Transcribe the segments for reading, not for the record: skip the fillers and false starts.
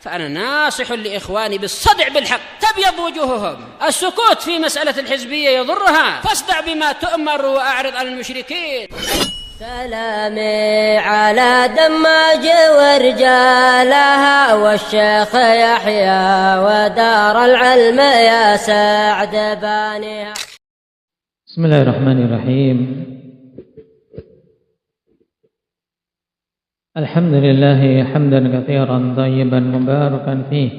فأنا ناصح لإخواني بالصدع بالحق تبيض وجوههم. السكوت في مسألة الحزبية يضرها، فاصدع بما تؤمر وأعرض عن المشركين. سلامي على دماج ورجالها والشيخ يحيى ودار العلم يا سعد بانيها. بسم الله الرحمن الرحيم. الحمد لله حمدا كثيرا طيبا مباركا فيه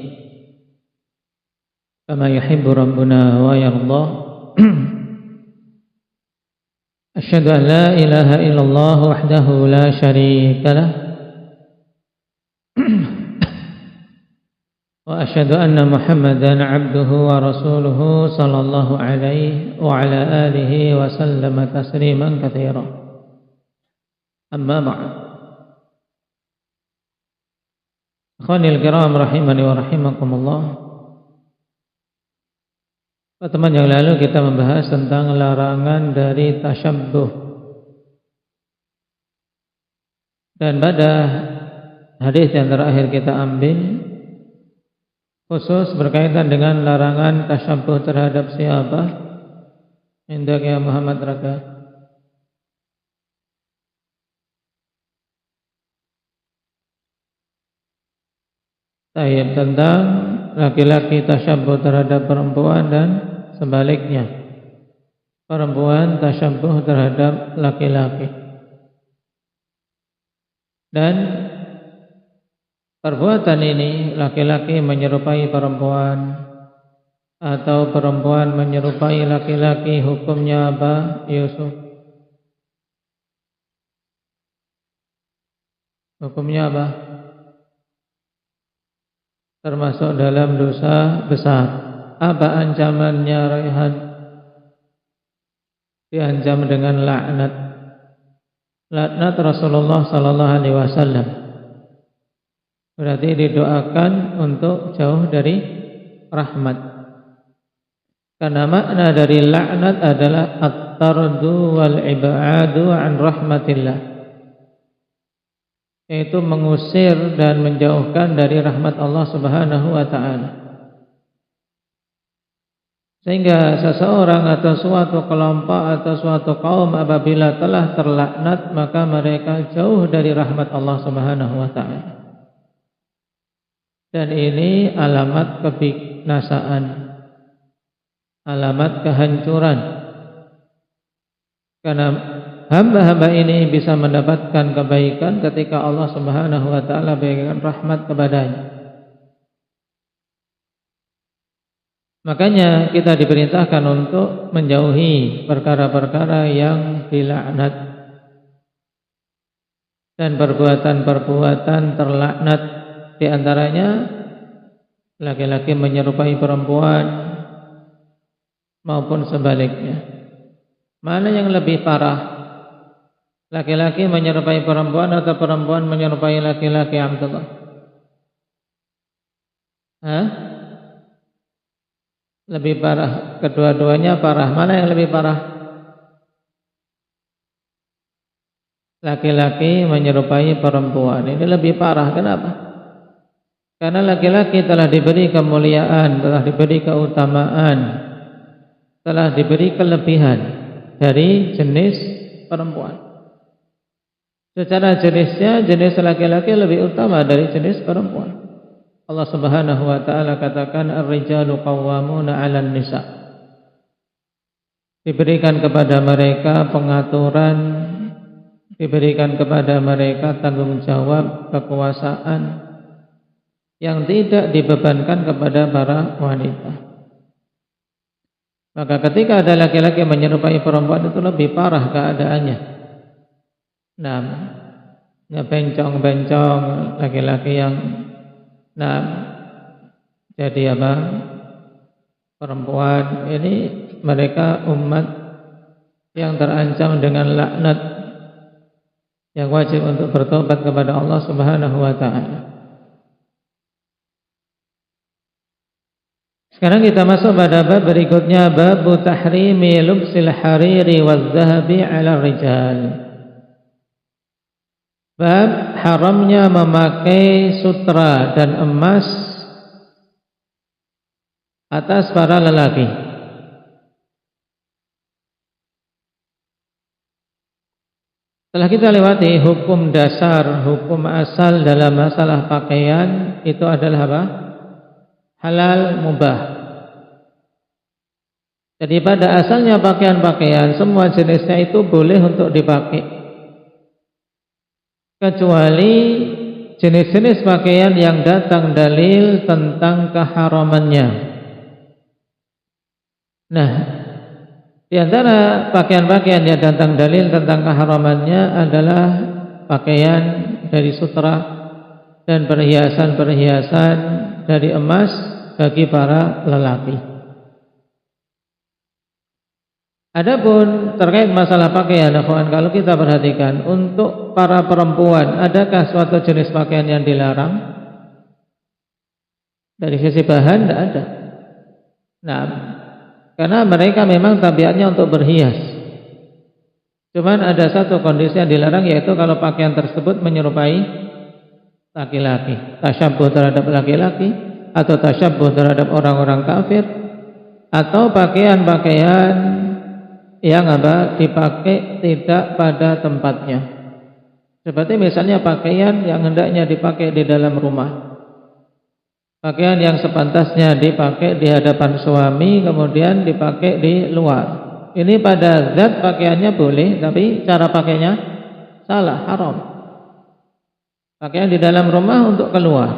كما يحب ربنا ويرضى. أشهد أن لا إله إلا الله وحده لا شريك له وأشهد أن محمدا عبده ورسوله صلى الله عليه وعلى آله وسلم تسليما كثيرا. أما بعد، Ikhwanil kiram rahimani wa rahimakumullah. Pertemuan yang lalu kita membahas tentang larangan dari tasyabbuh. Dan pada hadis yang terakhir kita ambil khusus berkaitan dengan larangan tasyabbuh terhadap siapa? Hendak ya Muhammad Raka. Tentang laki-laki tasyabbuh terhadap perempuan dan sebaliknya, perempuan tasyabbuh terhadap laki-laki. Dan perbuatan ini, laki-laki menyerupai perempuan atau perempuan menyerupai laki-laki, hukumnya apa, Yusuf? Hukumnya apa? Termasuk dalam dosa besar. Apa ancamannya, Raihan? Diancam dengan laknat. Laknat Rasulullah sallallahu alaihi wasallam. Berarti didoakan untuk jauh dari rahmat. Karena makna dari laknat adalah at-tardu wal ib'adu an rahmatillah, yaitu mengusir dan menjauhkan dari rahmat Allah Subhanahu wa ta'ala. Sehingga seseorang atau suatu kelompok atau suatu kaum apabila telah terlaknat, maka mereka jauh dari rahmat Allah Subhanahu wa ta'ala. Dan ini alamat kebinasaan, alamat kehancuran. Karena hamba-hamba ini bisa mendapatkan kebaikan ketika Allah Subhanahu wa ta'ala berikan rahmat kepadanya. Makanya kita diperintahkan untuk menjauhi perkara-perkara yang dilaknat dan perbuatan-perbuatan terlaknat. Di antaranya laki-laki menyerupai perempuan maupun sebaliknya. Mana yang lebih parah? Laki-laki menyerupai perempuan atau perempuan menyerupai laki-laki, Abdullah? Lebih parah. Kedua-duanya parah. Mana yang lebih parah? Laki-laki menyerupai perempuan. Ini lebih parah. Kenapa? Karena laki-laki telah diberi kemuliaan, telah diberi keutamaan, telah diberi kelebihan dari jenis perempuan. Secara jenisnya, jenis laki-laki lebih utama dari jenis perempuan. Allah Subhanahu wa ta'ala katakan ar-rijalu qawwamuna 'alan nisa. Diberikan kepada mereka pengaturan, diberikan kepada mereka tanggung jawab, kekuasaan yang tidak dibebankan kepada para wanita. Maka ketika ada laki-laki menyerupai perempuan, itu lebih parah keadaannya. Nah, bencong-bencong laki-laki yang jadi apa? Perempuan ini mereka umat yang terancam dengan laknat, yang wajib untuk bertobat kepada Allah Subhanahu wa ta'ala. Sekarang kita masuk pada bab berikutnya, bab tahrimi lubsil hariri waz zahabi 'ala rijal. Bab haramnya memakai sutra dan emas atas para lelaki. Setelah kita lewati hukum dasar, hukum asal dalam masalah pakaian, itu adalah apa? Halal mubah. Jadi pada asalnya pakaian-pakaian semua jenisnya itu boleh untuk dipakai, kecuali jenis-jenis pakaian yang datang dalil tentang keharamannya. Nah, di antara pakaian-pakaian yang datang dalil tentang keharamannya adalah pakaian dari sutra dan perhiasan-perhiasan dari emas bagi para lelaki. Adapun terkait masalah pakaian, akhwan, kalau kita perhatikan untuk para perempuan, adakah suatu jenis pakaian yang dilarang? Dari sisi bahan tidak ada. Nah, karena mereka memang tabiatnya untuk berhias. Cuman ada satu kondisi yang dilarang, yaitu kalau pakaian tersebut menyerupai laki-laki, tasyabbuh terhadap laki-laki, atau tasyabbuh terhadap orang-orang kafir, atau pakaian-pakaian yang dipakai tidak pada tempatnya. Seperti misalnya pakaian yang hendaknya dipakai di dalam rumah, pakaian yang sepantasnya dipakai di hadapan suami kemudian dipakai di luar. Ini pada zat pakaiannya boleh, tapi cara pakainya salah, haram. Pakaian di dalam rumah untuk keluar,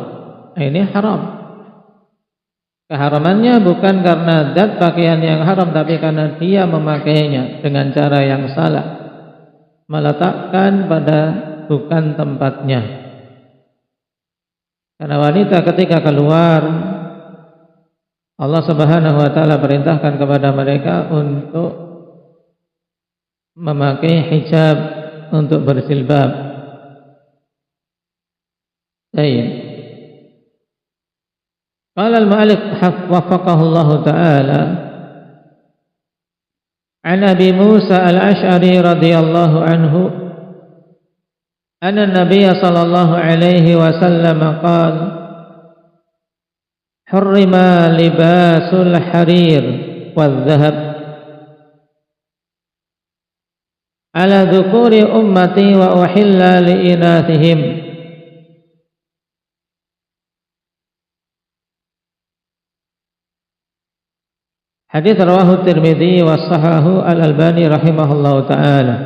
ini haram. Keharamannya bukan karena zat pakaian yang haram, tapi karena dia memakainya dengan cara yang salah, meletakkan pada bukan tempatnya. Karena wanita ketika keluar, Allah Subhanahu wa taala perintahkan kepada mereka untuk memakai hijab, untuk berjilbab. Baik. Qala al-mu'allif waffaqahu Allah ta'ala an Abi Musa al-Ash'ari radhiyallahu anhu anna an-nabiy sallallahu alaihi wasallam qala hurrima libasul harir wal-dhahab ala dhukuri ummati wa uhilla li inathihim. Hadis rawahu Tirmidzi wa sahahu Al-Albani rahimahullahu taala.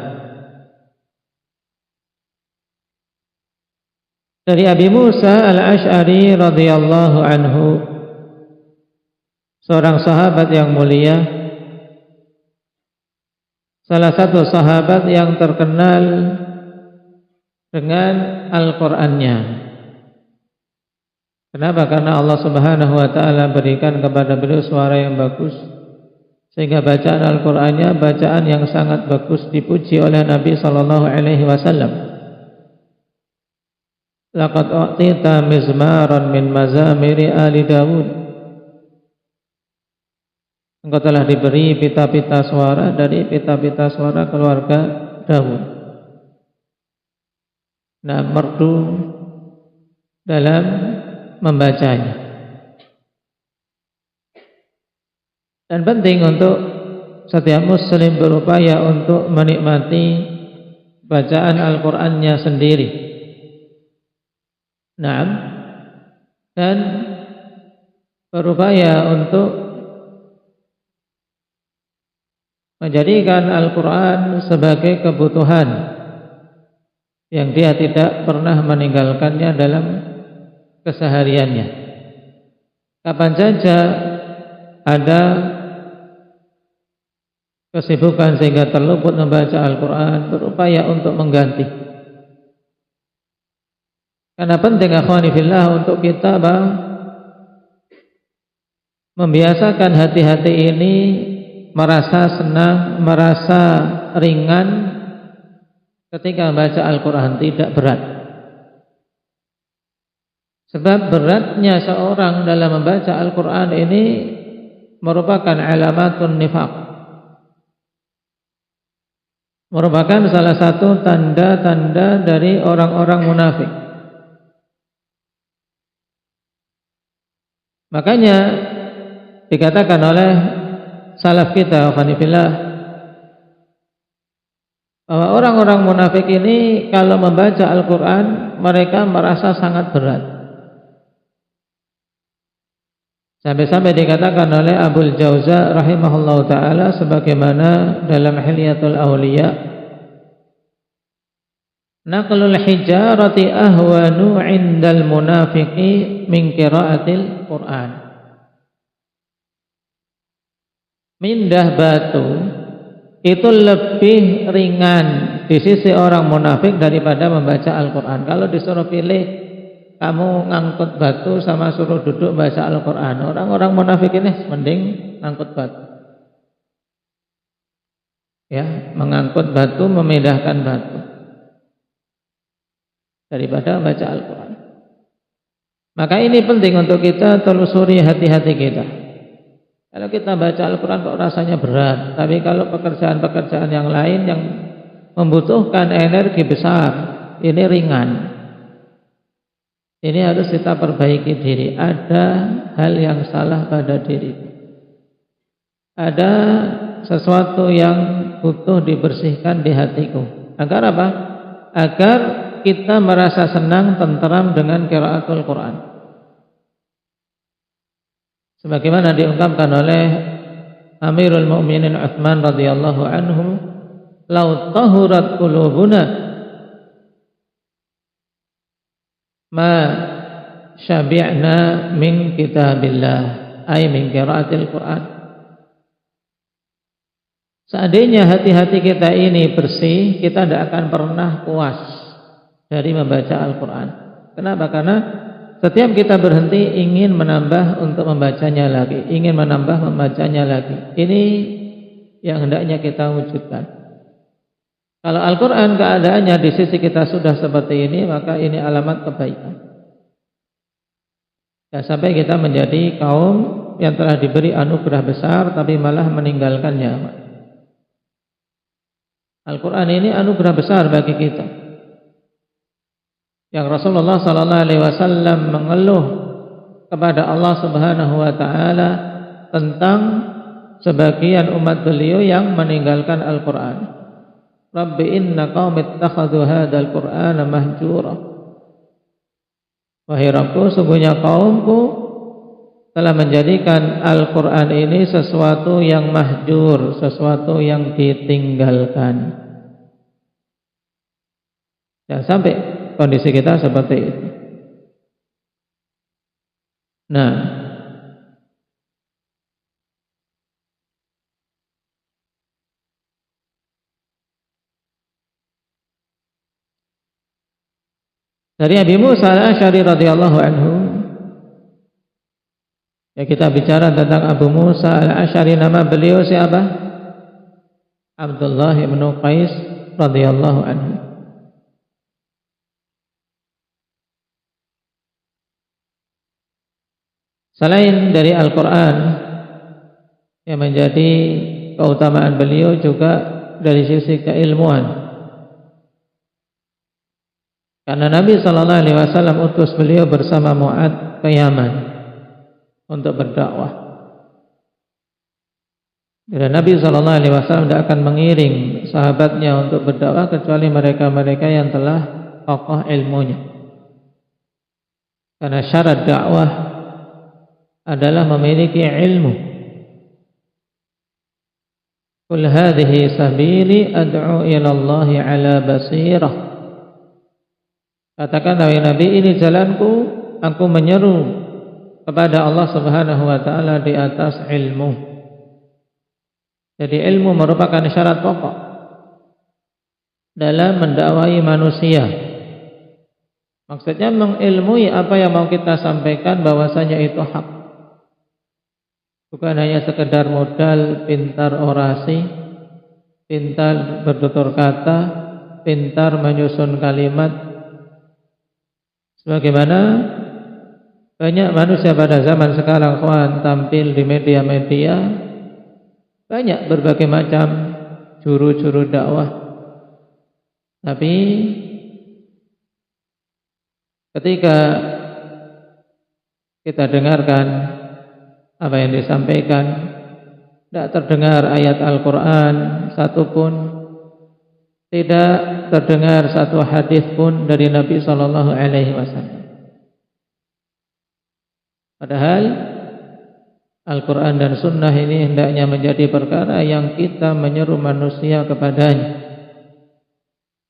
Dari Abi Musa Al-Ash'ari radhiyallahu anhu, seorang sahabat yang mulia, salah satu sahabat yang terkenal dengan Al-Qur'annya. Kenapa? Karena Allah Subhanahu wa taala berikan kepada beliau suara yang bagus, sehingga bacaan Al-Qur'annya bacaan yang sangat bagus, dipuji oleh Nabi sallallahu alaihi wasallam. Laqad u'tita mizmaran min mazamiri ali Daud. Engkau telah diberi pita-pita suara dari pita-pita suara keluarga Daud. Nah, merdu dalam membacanya. Dan penting untuk setiap muslim berupaya untuk menikmati bacaan Al-Qur'annya sendiri. Naam, dan berupaya untuk menjadikan Al-Qur'an sebagai kebutuhan yang dia tidak pernah meninggalkannya dalam kesehariannya. Kapan saja ada kesibukan sehingga terluput membaca Al-Quran, berupaya untuk mengganti. Karena penting akhwani fillah untuk kita membiasakan hati-hati ini merasa senang, merasa ringan ketika membaca Al-Quran, tidak berat. Sebab beratnya seorang dalam membaca Al-Quran ini merupakan alamatun nifaq, merupakan salah satu tanda-tanda dari orang-orang munafik. Makanya dikatakan oleh salaf kita Alhamdulillah bahwa orang-orang munafik ini kalau membaca Al-Quran mereka merasa sangat berat. Sampai-sampai dikatakan oleh Abul Jauza rahimahullah ta'ala sebagaimana dalam Hilyatul Awliya, naqlul hijarati ahwanu indal munafiqi min qiraatil Qur'an. Mindah batu itu lebih ringan di sisi orang munafik daripada membaca Al-Quran. Kalau disuruh pilih kamu ngangkut batu sama suruh duduk baca Al-Quran, orang-orang munafik ini mending ngangkut batu. Ya, mengangkut batu, memindahkan batu daripada baca Al-Quran. Maka ini penting untuk kita telusuri hati-hati kita. Kalau kita baca Al-Quran kok rasanya berat, tapi kalau pekerjaan-pekerjaan yang lain yang membutuhkan energi besar, ini ringan. Ini harus kita perbaiki diri. Ada hal yang salah pada diri. Ada sesuatu yang butuh dibersihkan di hatiku. Agar apa? Agar kita merasa senang, tenteram dengan qiraatul Quran. Sebagaimana diungkapkan oleh Amirul Mukminin Utsman radhiyallahu anhu, "Lau tahurat qulubuna ma syabi'na min kitabillah ay min qiraatil Quran." Seandainya hati-hati kita ini bersih, kita tidak akan pernah puas dari membaca Al-Quran. Kenapa? Karena setiap kita berhenti ingin menambah untuk membacanya lagi, ingin menambah membacanya lagi. Ini yang hendaknya kita wujudkan. Kalau Al-Quran keadaannya di sisi kita sudah seperti ini, maka ini alamat kebaikan. Ya, sampai kita menjadi kaum yang telah diberi anugerah besar tapi malah meninggalkannya. Al-Quran ini anugerah besar bagi kita. Yang Rasulullah SAW mengeluh kepada Allah Subhanahu Wa Taala tentang sebagian umat beliau yang meninggalkan Al-Quran. Rabbi inna qaumi ittakhadhu hadzal Qur'ana mahjura. Wahai Rabbku, sungguhnya kaumku telah menjadikan Al-Quran ini sesuatu yang mahjur, sesuatu yang ditinggalkan. Jangan sampai kondisi kita seperti itu. Nah, dari Abi Musa al-Asy'ari radhiyallahu anhu, ya kita bicara tentang Abu Musa al-Asy'ari, nama beliau siapa? Abdullah bin Qais radhiyallahu anhu. Selain dari Al-Quran yang menjadi keutamaan beliau, juga dari sisi keilmuan. Karena Nabi SAW utus beliau bersama Mu'ad ke Yaman untuk berdakwah. Dan Nabi SAW tidak akan mengiring sahabatnya untuk berdakwah kecuali mereka-mereka yang telah kokoh ilmunya. Karena syarat dakwah adalah memiliki ilmu. Qul hadhihi sabili ad'u ila Allah ala basirah. Katakan wahai Nabi, ini jalanku, aku menyeru kepada Allah Subhanahu wa taala di atas ilmu. Jadi ilmu merupakan syarat pokok dalam mendakwai manusia. Maksudnya mengilmui apa yang mau kita sampaikan bahwasanya itu hak. Bukan hanya sekedar modal pintar orasi, pintar bertutur kata, pintar menyusun kalimat. Sebagaimana banyak manusia pada zaman sekarang tampil di media-media, banyak berbagai macam juru-juru dakwah Tapi ketika kita dengarkan apa yang disampaikan, tidak terdengar ayat Al-Quran satupun, tidak terdengar satu hadis pun dari Nabi SAW. Padahal Al-Quran dan Sunnah ini hendaknya menjadi perkara yang kita menyeru manusia kepadanya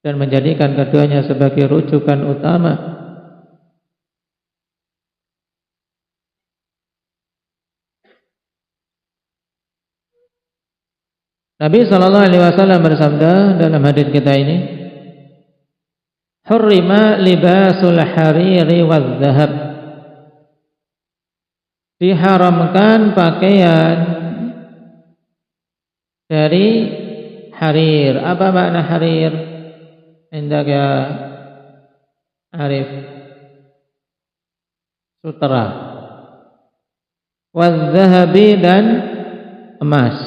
dan menjadikan keduanya sebagai rujukan utama. Nabi SAW bersabda dalam hadis kita ini, "Hurrima libasul hariri wal dhahab." Diharamkan pakaian dari harir. Apa makna harir? Indaka Arif. Sutra. Wal dhahabi dan emas.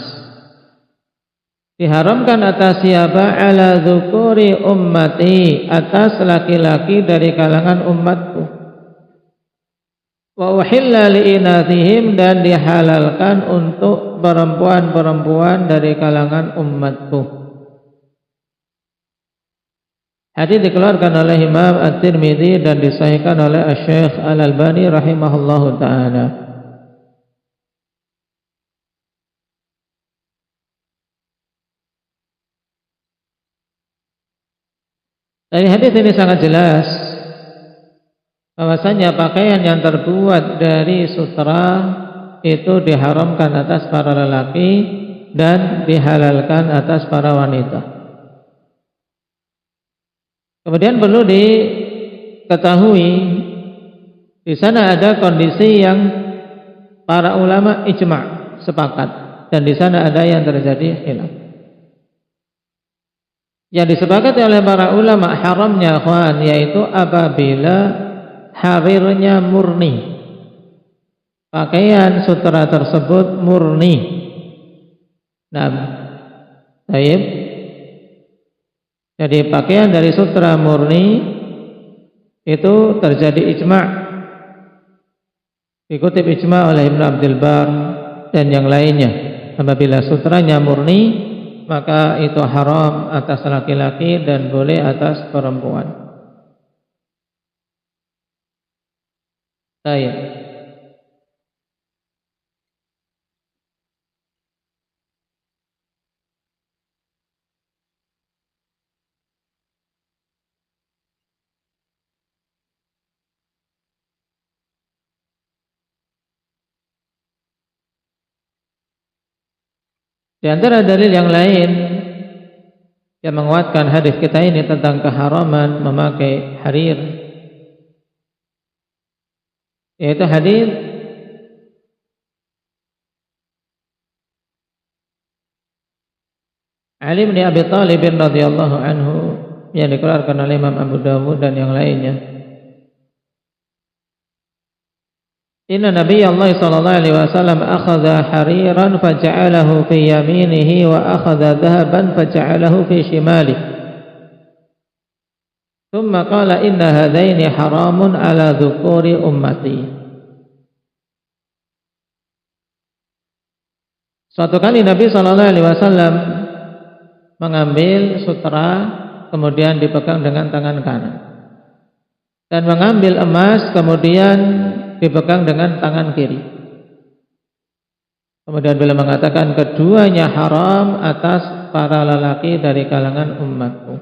Diharamkan atas siapa? Ala dzukuri ummati, atas laki-laki dari kalangan umatku. Wa uhilla li'inathihim, dan dihalalkan untuk perempuan-perempuan dari kalangan umatku. Hadis dikeluarkan oleh Imam At-Tirmidzi dan disahihkan oleh Asy-Syaikh Al-Albani rahimahullahu taala. Dari hadis ini sangat jelas bahwasanya pakaian yang terbuat dari sutra itu diharamkan atas para lelaki dan dihalalkan atas para wanita. Kemudian perlu diketahui di sana ada kondisi yang para ulama ijma' sepakat, dan di sana ada yang terjadi khilaf. Yang disepakati oleh para ulama haramnya ikhwan yaitu apabila harirnya murni, pakaian sutra tersebut murni. Nah, baik. Jadi pakaian dari sutra murni itu terjadi ijma', dikutip ijma' oleh Ibnu Abdul Bar dan yang lainnya. Apabila sutranya murni, maka itu haram atas laki-laki dan boleh atas perempuan. Baik. Di antara dalil yang lain yang menguatkan hadis kita ini tentang keharaman memakai harir, yaitu hadis Ali bin Abi Thalib radhiyallahu anhu yang dikeluarkan oleh Imam Abu Dawud dan yang lainnya. Inna Nabi Allah sallallahu alaihi wasallam akhadha hariran faja'alahu fi yaminihi wa akhadha dhahaban faja'alahu fi shimalihi. Thumma qala inna hadaini haramun ala dhukuri ummati. Suatu kali Nabi sallallahu alaihi wasallam mengambil sutra kemudian dipegang dengan tangan kanan, dan mengambil emas kemudian dipegang dengan tangan kiri. Kemudian beliau mengatakan keduanya haram atas para lelaki dari kalangan umatku.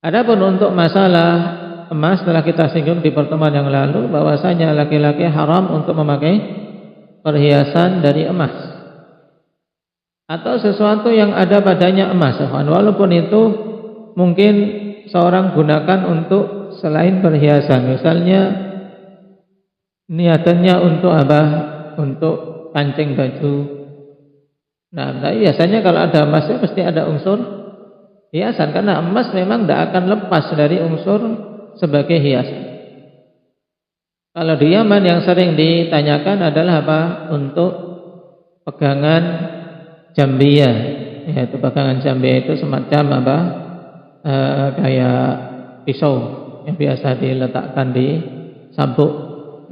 Adapun untuk masalah emas telah kita singgung di pertemuan yang lalu bahwasanya laki-laki haram untuk memakai perhiasan dari emas atau sesuatu yang ada padanya emas, walaupun itu mungkin seorang gunakan untuk selain perhiasan, misalnya niatannya untuk apa? Untuk kancing baju. Nah, biasanya kalau ada emasnya mesti ada unsur hiasan, karena emas memang tidak akan lepas dari unsur sebagai hiasan. Kalau di Yaman yang sering ditanyakan adalah apa? Untuk pegangan jambiyah, yaitu pegangan jambia itu semacam apa? Kayak pisau yang biasa diletakkan di sabuk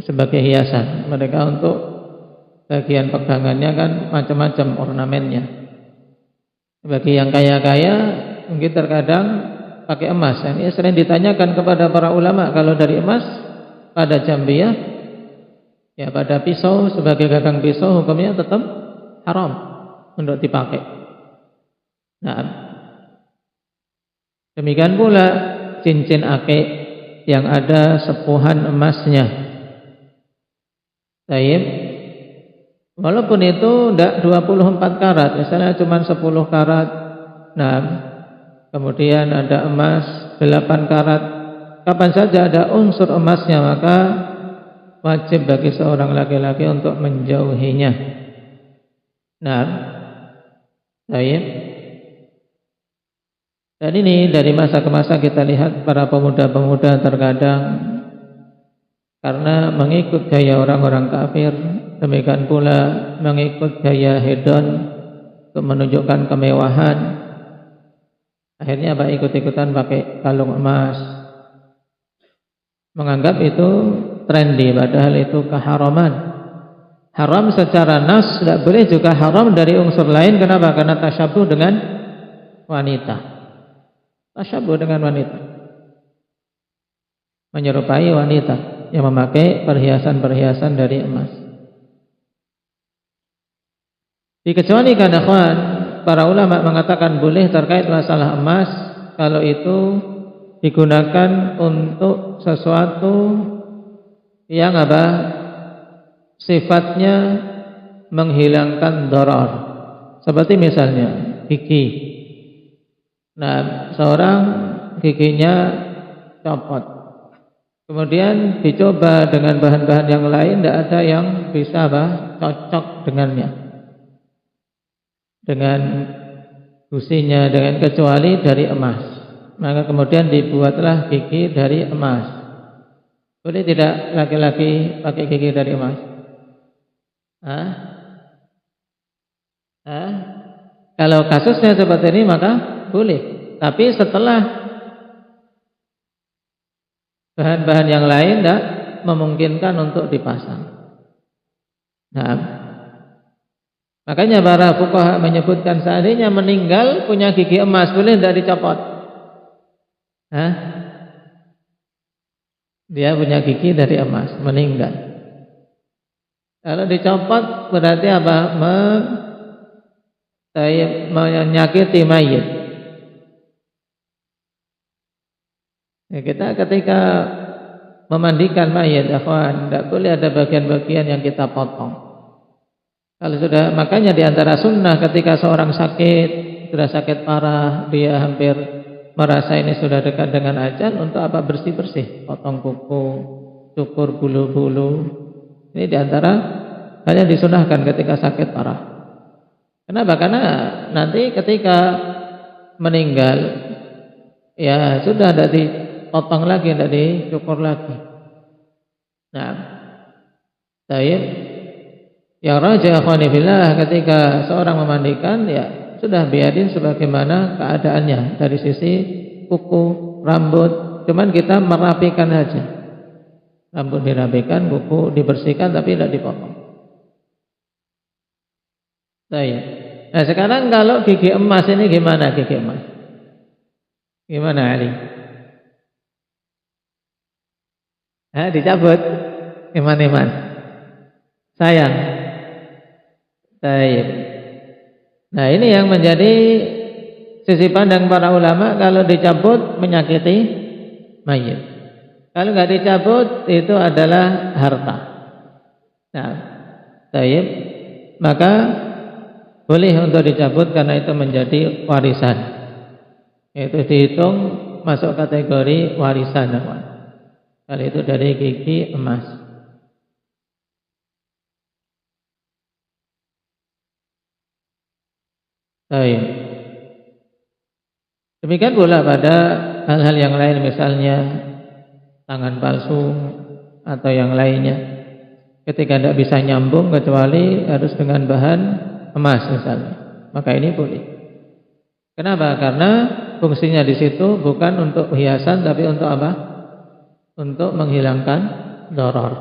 sebagai hiasan. Mereka untuk bagian pegangannya kan macam-macam ornamennya. Bagi yang kaya-kaya mungkin terkadang pakai emas. Ini sering ditanyakan kepada para ulama, kalau dari emas pada jambia, ya pada pisau sebagai gagang pisau hukumnya tetap haram untuk dipakai. Nah, demikian pula cincin akik yang ada sepuhan emasnya. Taib. Walaupun itu tidak 24 karat, misalnya cuma 10 karat. Nah, kemudian ada emas 8 karat. Kapan saja ada unsur emasnya, maka wajib bagi seorang laki-laki untuk menjauhinya. Nah, taib. Dan ini dari masa ke masa kita lihat para pemuda-pemuda terkadang karena mengikut gaya orang-orang kafir, demikian pula mengikut gaya hedon untuk menunjukkan kemewahan, akhirnya apa, ikut-ikutan pakai kalung emas, menganggap itu trendy, padahal itu keharaman. Haram secara nas, tidak boleh juga haram dari unsur lain. Kenapa? Karena tasyabuh dengan wanita. Tasyabuh dengan wanita, menyerupai wanita yang memakai perhiasan-perhiasan dari emas. Dikecualikan akhwan, para ulama mengatakan boleh terkait masalah emas kalau itu digunakan untuk sesuatu yang apa? Sifatnya menghilangkan darar. Seperti misalnya gigi. Nah, seorang giginya copot, kemudian dicoba dengan bahan-bahan yang lain, tidak ada yang bisa cocok dengannya, dengan gusinya, dengan kecuali dari emas. Maka kemudian dibuatlah gigi dari emas. Boleh tidak laki-laki pakai gigi dari emas? Kalau kasusnya seperti ini maka boleh, tapi setelah bahan-bahan yang lain tidak memungkinkan untuk dipasang. Nah, makanya para fuqaha menyebutkan seandainya meninggal punya gigi emas, boleh tidak dicopot? Dia punya gigi dari emas, meninggal. Kalau dicopot berarti apa? Menyakiti mayit. Ya, kita ketika memandikan mayit, akhwan, tidak boleh ada bagian-bagian yang kita potong. Kalau sudah, makanya di antara sunnah ketika seorang sakit, sudah sakit parah, dia hampir merasa ini sudah dekat dengan ajal, untuk apa? Bersih-bersih, potong kuku, cukur bulu-bulu. Ini di antara hal yang disunahkan ketika sakit parah. Kenapa? Karena nanti ketika meninggal, ya sudah tidak dipotong lagi, tidak dicukur lagi. Nah, taib. Yang rajih akhwani fillah, ketika seorang memandikan, ya sudah biarin sebagaimana keadaannya dari sisi kuku, rambut. Cuman kita merapikan saja. Rambut dirapikan, kuku dibersihkan, tapi tidak dipotong. Nah, sekarang kalau gigi emas ini gimana gigi emas? Gimana Ali? Dicabut? Iman-iman? Sayang? Taib. Nah, ini yang menjadi sisi pandang para ulama, kalau dicabut menyakiti mayit. Kalau nggak dicabut itu adalah harta. Nah, taib. Maka boleh untuk dicabut karena itu menjadi warisan. Itu dihitung masuk kategori warisan. Kalau itu dari gigi emas. Baik. Demikian pula pada hal-hal yang lain, misalnya tangan palsu atau yang lainnya. Ketika tidak bisa nyambung kecuali harus dengan bahan emas misalnya, maka ini boleh. Kenapa? Karena fungsinya di situ bukan untuk hiasan, tapi untuk apa? Untuk menghilangkan doror.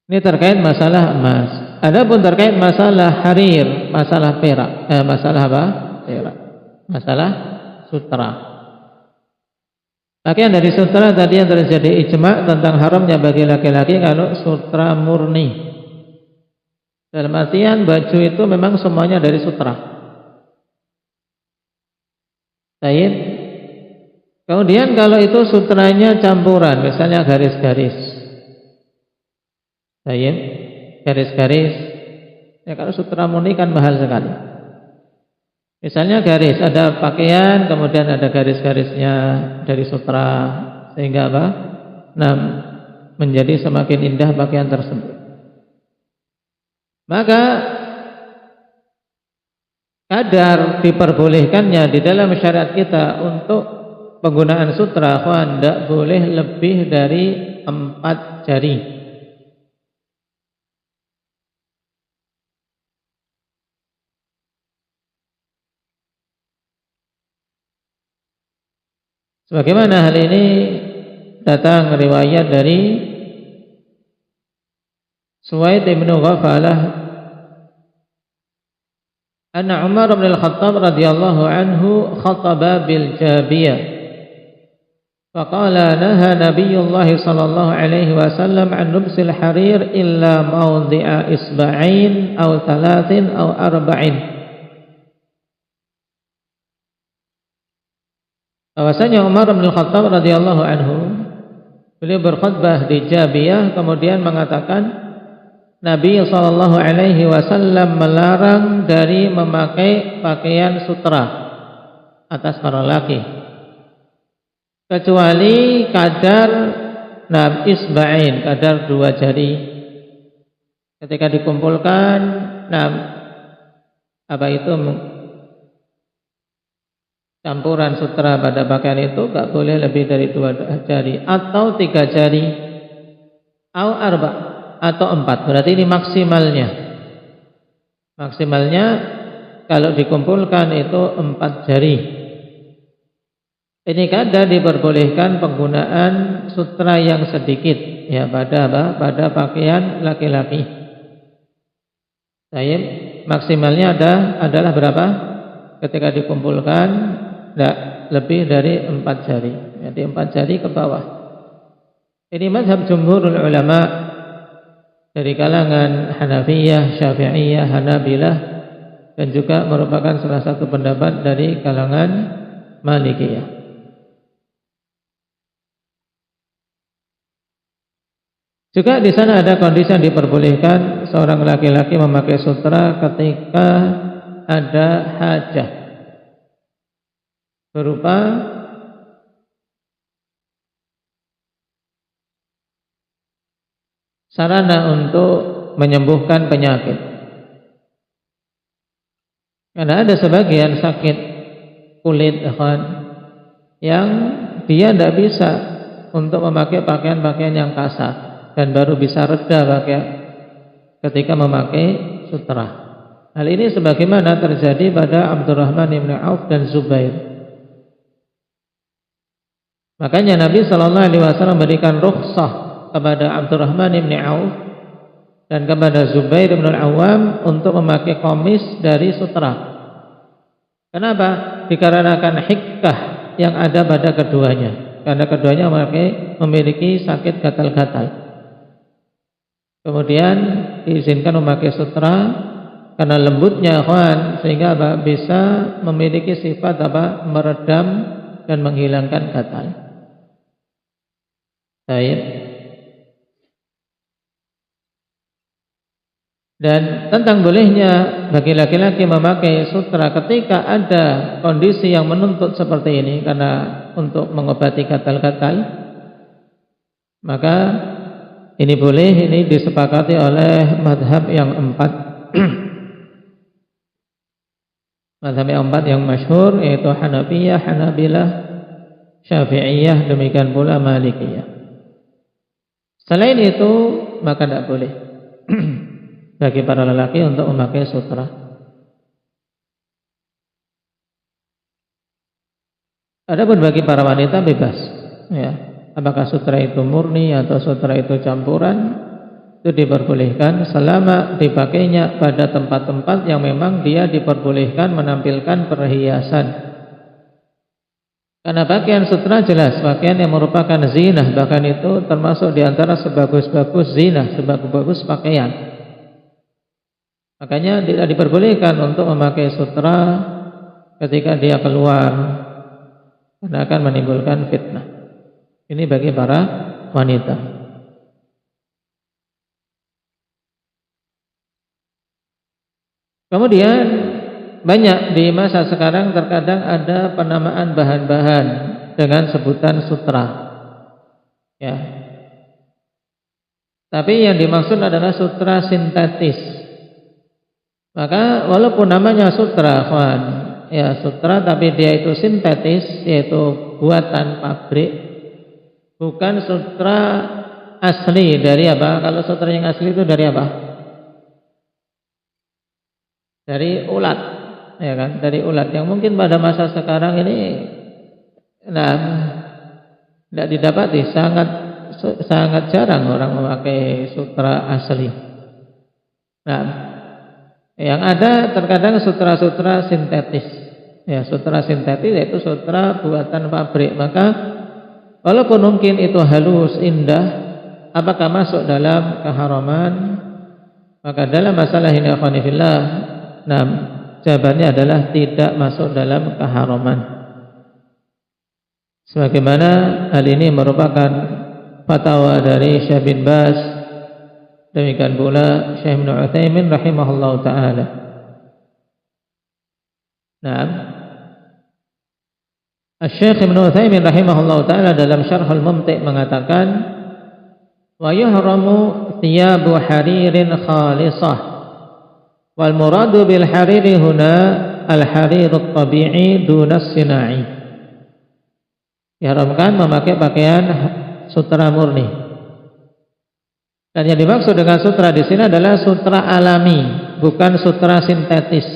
Ini terkait masalah emas. Adapun terkait masalah harir, masalah perak, masalah apa? Perak. Masalah sutra. Pakaian dari sutra tadi yang terjadi ijma tentang haramnya bagi laki-laki kalau sutra murni. Dalam artian baju itu memang semuanya dari sutra. Baik. Kemudian kalau itu sutranya campuran, misalnya garis-garis. Baik. Garis-garis. Ya kalau sutra murni kan mahal sekali. Misalnya garis, ada pakaian, kemudian ada garis-garisnya dari sutra, sehingga apa? Nah, menjadi semakin indah pakaian tersebut. Maka kadar diperbolehkannya di dalam syariat kita untuk penggunaan sutra, tidak boleh lebih dari 4 jari. Sebagaimana hal ini datang riwayat dari Suwaid bin Ghafalah anna Umar bin Al-Khattab radhiyallahu anhu khataba bil jabiyah faqala naha Nabiyullah sallallahu alaihi wasallam an lubsil harir illa mawdi'a isba'ain aw thalathin aw arba'in. Bahwasanya Umar bin Al-Khattab radhiyallahu anhu beliau berkhutbah di Jabiyah kemudian mengatakan Nabi sallallahu alaihi wasallam melarang dari memakai pakaian sutra atas para laki kecuali kadar isba'in, kadar 2 jari. Ketika dikumpulkan apa itu campuran sutra pada pakaian itu enggak boleh lebih dari 2 jari atau 3 jari atau atau 4, berarti ini maksimalnya. Maksimalnya kalau dikumpulkan itu 4 jari. Ini kadar diperbolehkan penggunaan sutra yang sedikit ya pada pakaian laki-laki. Baik, maksimalnya adalah berapa? Ketika dikumpulkan tidak lebih dari 4 jari. Jadi 4 jari ke bawah. Ini mazhab jumhurul ulama dari kalangan Hanafiyah, Syafi'iyah, Hanabilah, dan juga merupakan salah satu pendapat dari kalangan Malikiyah. Juga di sana ada kondisi yang diperbolehkan seorang laki-laki memakai sutra ketika ada hajah berupa sarana untuk menyembuhkan penyakit. Karena ada sebagian sakit kulit yang dia tidak bisa untuk memakai pakaian-pakaian yang kasar dan baru bisa reda ketika memakai sutra. Hal ini sebagaimana terjadi pada Abdurrahman bin Auf dan Zubair. Makanya Nabi sallallahu alaihi wasallam memberikan rukhsah kepada Abdurrahman bin Auf dan kepada Zubair bin Al-Awwam untuk memakai komis dari sutra. Kenapa? Dikarenakan hikmah yang ada pada keduanya. Karena keduanya memiliki sakit gatal-gatal. Kemudian diizinkan memakai sutra karena lembutnya sehingga bisa memiliki sifat meredam dan menghilangkan gatal. Baik. Dan tentang bolehnya bagi laki-laki memakai sutra ketika ada kondisi yang menuntut seperti ini karena untuk mengobati gatal-gatal, maka ini boleh, ini disepakati oleh madhab yang 4 madhab yang 4 yang masyhur, yaitu Hanafiyah, Hanabilah, Syafi'iyah, demikian pula Malikiyah. Selain itu maka tidak boleh bagi para lelaki untuk memakai sutra. Adapun bagi para wanita bebas, ya. Apakah sutra itu murni atau sutra itu campuran, itu diperbolehkan selama dipakainya pada tempat-tempat yang memang dia diperbolehkan menampilkan perhiasan. Karena pakaian sutra jelas pakaian yang merupakan zinah, bahkan itu termasuk di antara sebagus-bagus zinah, sebagus-bagus pakaian. Makanya tidak diperbolehkan untuk memakai sutra ketika dia keluar, karena akan menimbulkan fitnah. Ini bagi para wanita. Kemudian banyak di masa sekarang terkadang ada penamaan bahan-bahan dengan sebutan sutra, ya. Tapi yang dimaksud adalah sutra sintetis. Maka walaupun namanya sutra, kawan, ya sutra, tapi dia itu sintetis, yaitu buatan pabrik, bukan sutra asli. Dari apa? Kalau sutra yang asli itu dari apa? Dari ulat, ya kan? Dari ulat yang mungkin pada masa sekarang ini, tidak didapati, sangat jarang orang memakai sutra asli. Yang ada terkadang sutra-sutra sintetis. Ya, sutra sintetis yaitu sutra buatan pabrik. Maka walaupun mungkin itu halus, indah, apakah masuk dalam keharaman? Maka dalam masalah ini akhwanifillah, jawabannya adalah tidak masuk dalam keharaman. Sebagaimana hal ini merupakan fatwa dari Syekh bin Baz, demikian pula Syekh Ibnu Utsaimin rahimahullahu taala. Syekh Ibnu Utsaimin rahimahullahu taala dalam Syarhul Mumti' mengatakan, wa yuhramu thiyabu haririn khalisah. Wal muradu bil hariri huna al harirut tabi'i dunas sina'i. Diharamkan memakai pakaian sutra murni. Dan yang dimaksud dengan sutra di sini adalah sutra alami, bukan sutra sintetis.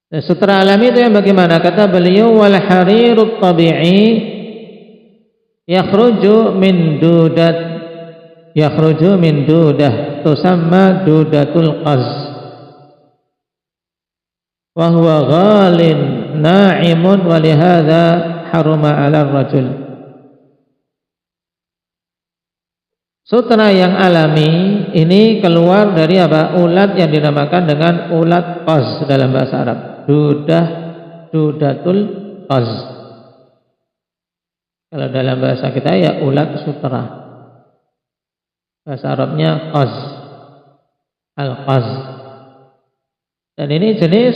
Dan sutra alami itu yang bagaimana? Kata beliau, wal harirut tabi'i yakhruju min dudah tusamma dudatul qaz wa huwa ghalin na'imun wa lihadza haruma 'ala ar-rajul. Sutra yang alami ini keluar dari apa? Ulat yang dinamakan dengan ulat qaz dalam bahasa Arab. Dudatul qaz. Kalau dalam bahasa kita ya ulat sutra. Bahasa Arabnya qaz, al-qaz. Dan ini jenis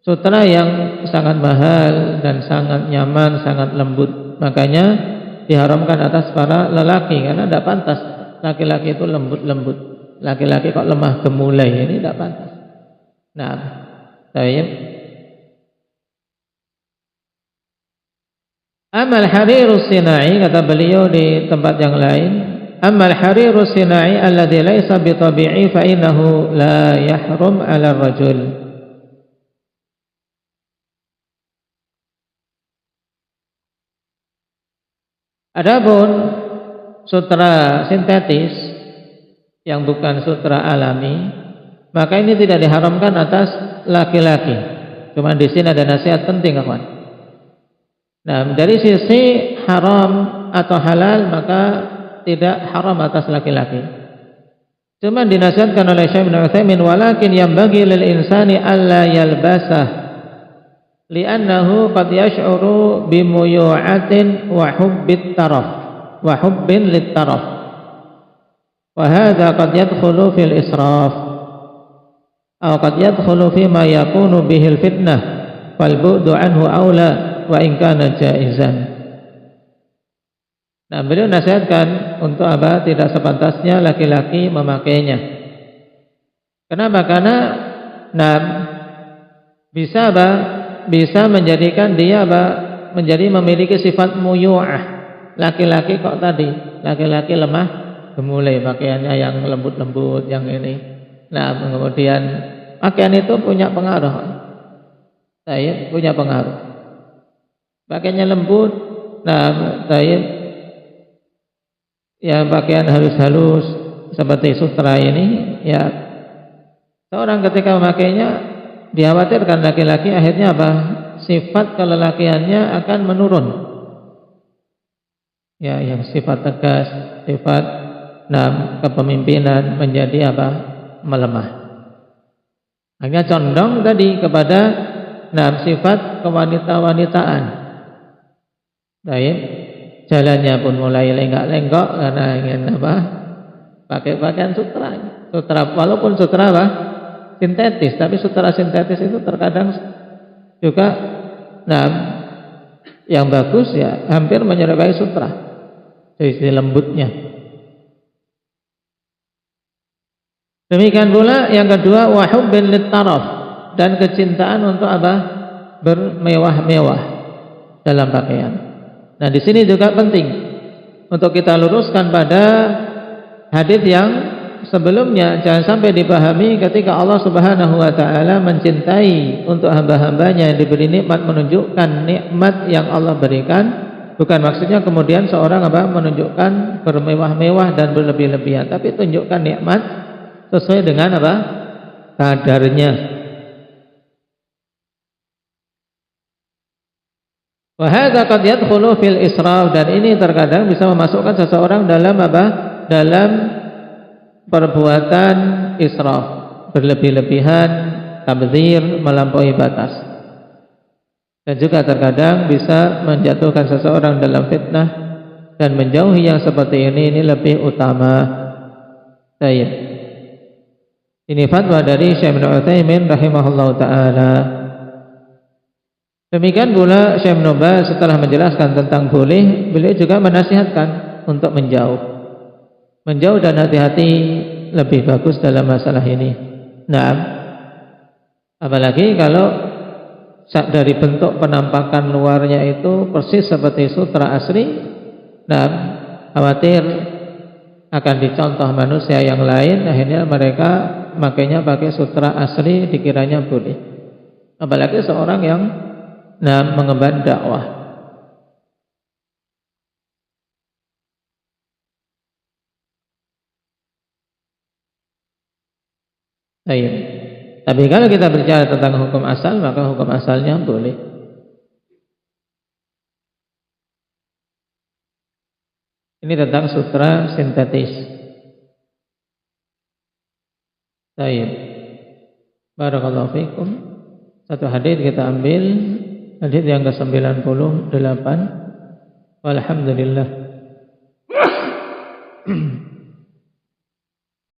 sutra yang sangat mahal dan sangat nyaman, sangat lembut. Makanya diharamkan atas para lelaki, karena tidak pantas laki-laki itu lembut-lembut. Laki-laki kok lemah gemulai, ini tidak pantas. Baik. Amal harirus sinai, kata beliau di tempat yang lain, amal harirus sinai alladhi laysa bitabi'i fa innahu la yahrum 'ala ar-rajul. Adapun sutra sintetis yang bukan sutra alami, maka ini tidak diharamkan atas laki-laki. Cuma di sini ada nasihat penting, kawan. Dari sisi haram atau halal, maka tidak haram atas laki-laki. Cuma dinasihatkan oleh Syekh Ibnu Utsaimin, walakin yanbaghi lil insani alla yalbasah li'annahu qad yash'uru bimuyu'atin wa hubbit taraf wa hubbin lit taraf wa hadha qad yadkhulu fil israf aw qad yadkhulu fi ma yakunu bihi al fitnah fal bu'du anhu aula wa in kana jaizan. Beliau nasihatkan untuk apa? Tidak sepantasnya laki-laki memakainya. Kenapa? Karena bisa apa? Bisa menjadikan dia apa? Menjadi memiliki sifat muyu'ah. Laki-laki kok tadi? Laki-laki lemah gemulai, pakaiannya yang lembut-lembut, yang ini. Kemudian pakaian itu punya pengaruh. Punya pengaruh. pakaiannya lembut, ya pakaian halus-halus seperti sutra ini, ya seorang ketika memakainya dikhawatirkan laki-laki akhirnya apa? Sifat kelelakiannya akan menurun. Ya, yang sifat tegas, sifat kepemimpinan menjadi apa? Melemah. Hanya condong tadi kepada sifat kewanita-wanitaan. Baik, jalannya pun mulai lenggak-lenggok karena ingin apa? Pakai pakaian sutra. Sutra walaupun sutra apa? Sintetis, tapi sutra sintetis itu terkadang juga yang bagus ya hampir menyerupai sutra. Sisi lembutnya. Demikian pula yang kedua wa hubbin lit-taraf, dan kecintaan untuk apa? Bermewah-mewah dalam pakaian. Nah, di sini juga penting untuk kita luruskan pada hadis yang sebelumnya, jangan sampai dipahami ketika Allah Subhanahu wa taala mencintai untuk hamba-hambanya yang diberi nikmat, menunjukkan nikmat yang Allah berikan. Bukan maksudnya kemudian seorang apa? Menunjukkan bermewah-mewah dan berlebih-lebihan, tapi tunjukkan nikmat sesuai dengan apa? Kadarnya. Wa hadza qad yadkhulu fil israf, dan ini terkadang bisa memasukkan seseorang dalam apa? Dalam perbuatan israf, berlebih-lebihan, tabdzir, melampaui batas. Dan juga terkadang bisa menjatuhkan seseorang dalam fitnah, dan menjauhi yang seperti ini lebih utama. Baik. Ini fatwa dari Syekh Ibnu Utsaimin rahimahullahu taala. Demikian pula Syekh Ibnu Baz setelah menjelaskan tentang boleh, beliau juga menasihatkan untuk menjauh dan hati-hati lebih bagus dalam masalah ini. Nah, apalagi kalau dari bentuk penampakan luarnya itu persis seperti sutra asli, nah khawatir akan dicontoh manusia yang lain, akhirnya mereka makanya pakai sutra asli dikiranya boleh. Apalagi seorang yang mengemban dakwah. Baik. Tapi kalau kita bicara tentang hukum asal, maka hukum asalnya boleh. Ini tentang sutra sintetis. Baik. Barakallahu fikum. Satu hadis kita ambil, hadis yang ke-98. Walhamdulillah.